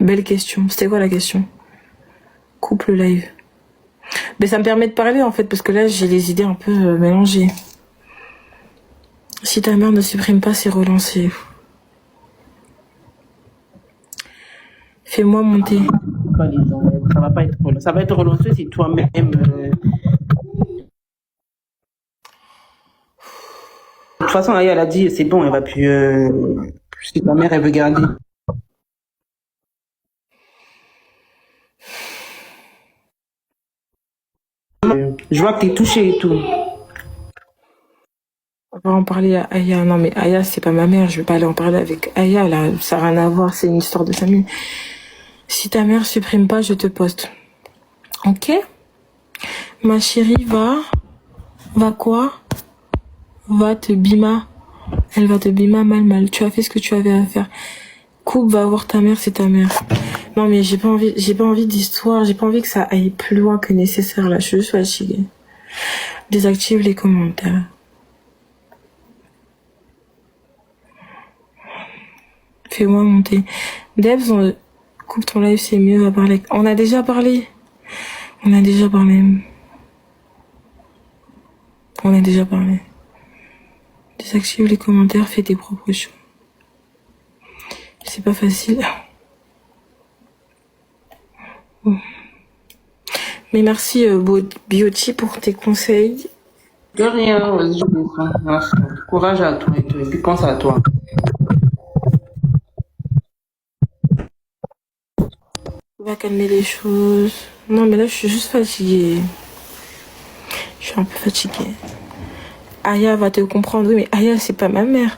Belle question. C'était quoi la question? Couple live. Mais ça me permet de parler en fait, parce que là j'ai les idées un peu mélangées. Si ta mère ne supprime pas, c'est relancé. Fais-moi monter. Ça va pas être relancé. Ça va être relancé si toi-même. De toute façon, elle a dit c'est bon, elle va plus. Si ta mère elle veut garder. Je vois que t'es touché et tout. On va en parler à Aya. Non mais Aya c'est pas ma mère, je vais pas aller en parler avec Aya là, ça n'a rien à voir, c'est une histoire de famille. Si ta mère supprime pas, je te poste. Ok? Ma chérie va quoi? Va te bima. Elle va te bima mal. Tu as fait ce que tu avais à faire. Coupe, va voir ta mère, c'est ta mère. Non mais j'ai pas envie d'histoire, j'ai pas envie que ça aille plus loin que nécessaire là, je suis juste fatiguée. Désactive les commentaires. Fais-moi monter. Debs, coupe ton live, c'est mieux, va parler. On a déjà parlé. Désactive les commentaires, fais tes propres choix. C'est pas facile. Mais merci Bioti pour tes conseils. De rien, vas-y, je descends. Courage à toi et tout. Et puis pense à toi. On va calmer les choses. Non mais là je suis juste fatiguée. Je suis un peu fatiguée. Aya va te comprendre. Oui mais Aya c'est pas ma mère.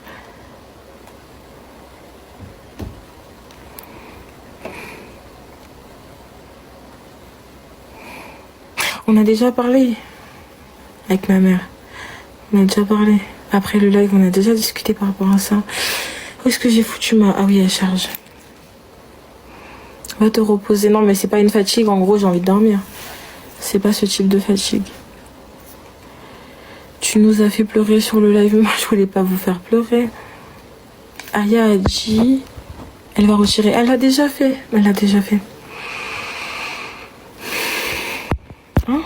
On a déjà parlé avec ma mère. On a déjà parlé. Après le live, on a déjà discuté par rapport à ça. Où est-ce que j'ai foutu ma... Ah oui, elle charge. Va te reposer. Non, mais c'est pas une fatigue. En gros, j'ai envie de dormir. C'est pas ce type de fatigue. Tu nous as fait pleurer sur le live. Moi, je voulais pas vous faire pleurer. Aya a dit... Elle va retirer. Elle l'a déjà fait. Hein?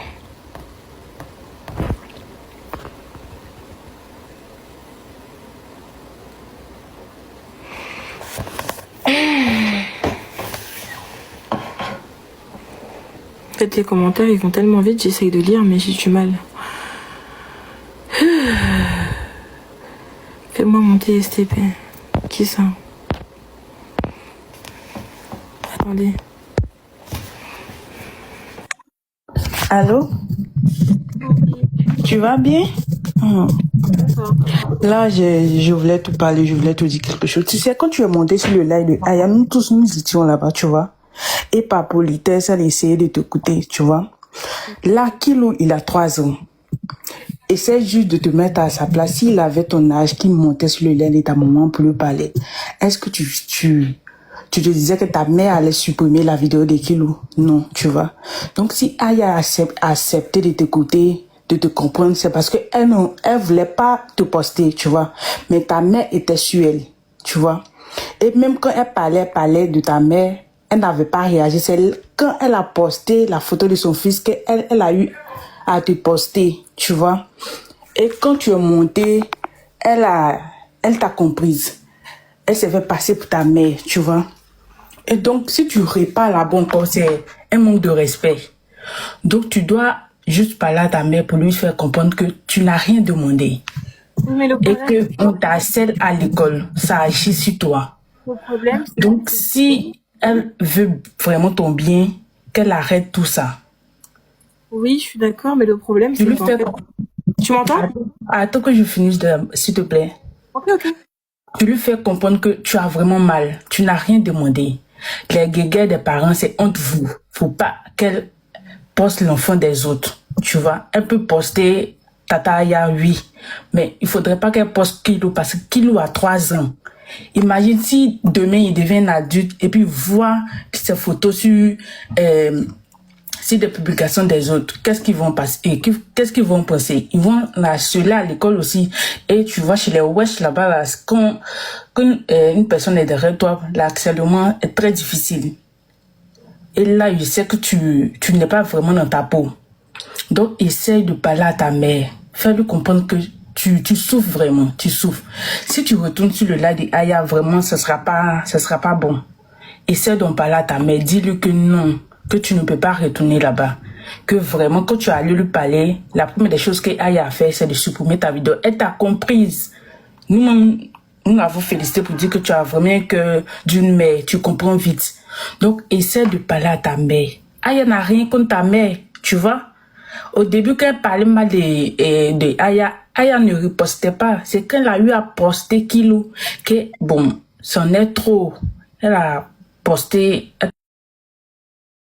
En fait, les commentaires, ils vont tellement vite, j'essaye de lire, mais j'ai du mal. Fais-moi monter STP. Qui ça? Attendez. Allô? Tu vas bien? Là, je voulais te parler, je voulais te dire quelque chose. Tu sais, quand tu es monté sur le live de Aya, nous tous, nous étions là-bas, tu vois. Et par politesse, elle essayait de t'écouter, tu vois. Là, Kilo, il a 3 ans. Essaie juste de te mettre à sa place. S'il avait ton âge, qui montait sur le live de ta maman pour lui parler, est-ce que tu te disais que ta mère allait supprimer la vidéo de Kilo? Non, tu vois. Donc, si Aya a accepté de t'écouter, de te comprendre, c'est parce que elle voulait pas te poster, tu vois. Mais ta mère était sur elle, tu vois. Et même quand elle parlait de ta mère, elle n'avait pas réagi. C'est quand elle a posté la photo de son fils qu'elle a eu à te poster, tu vois. Et quand tu es monté, elle t'a comprise. Elle s'est fait passer pour ta mère, tu vois. Et donc, si tu répares la bonne cause, c'est un manque de respect. Donc, tu dois juste parler à ta mère pour lui faire comprendre que tu n'as rien demandé. Et qu'on t'harcèle à l'école. Ça agit sur toi. Le problème, donc, si elle veut vraiment ton bien, qu'elle arrête tout ça. Oui, je suis d'accord, mais le problème, c'est qu'en fait... Tu m'entends? Attends que je finisse, s'il te plaît. Ok. Tu lui fais comprendre que tu as vraiment mal. Tu n'as rien demandé. Les guéguerres des parents, c'est entre vous. Faut pas qu'elle poste l'enfant des autres. Tu vois, elle peut poster Tata Aya, oui. Mais il faudrait pas qu'elle poste Kilo parce que Kilo a 3 ans. Imagine si demain il devient un adulte et puis voit ses photos sur des publications des autres, qu'est-ce qu'ils vont passer? Qu'est-ce qu'ils vont penser? Ils vont harceler à l'école aussi. Et tu vois, chez les wesh là-bas, quand une personne est derrière toi, l'harcèlement est très difficile. Et là, je sais que tu n'es pas vraiment dans ta peau. Donc, essaye de parler à ta mère. Fais-lui comprendre que tu souffres vraiment, tu souffres. Si tu retournes sur le live de Aya, vraiment, ça sera pas bon. Essaie d'en parler à ta mère. Dis-lui que non, que tu ne peux pas retourner là-bas. Que vraiment, quand tu as allé lui parler, la première des choses que Aya a fait, c'est de supprimer ta vidéo. Elle t'a comprise. Nous l'avons félicité pour dire que tu as vraiment un cœur d'une mère. Tu comprends vite. Donc, essaie de parler à ta mère. Aya n'a rien contre ta mère, tu vois. Au début, quand elle parlait mal de Aya, Aya ne ripostait pas. C'est quand elle a eu à poster Kilo que, bon, c'en est trop. Elle a posté...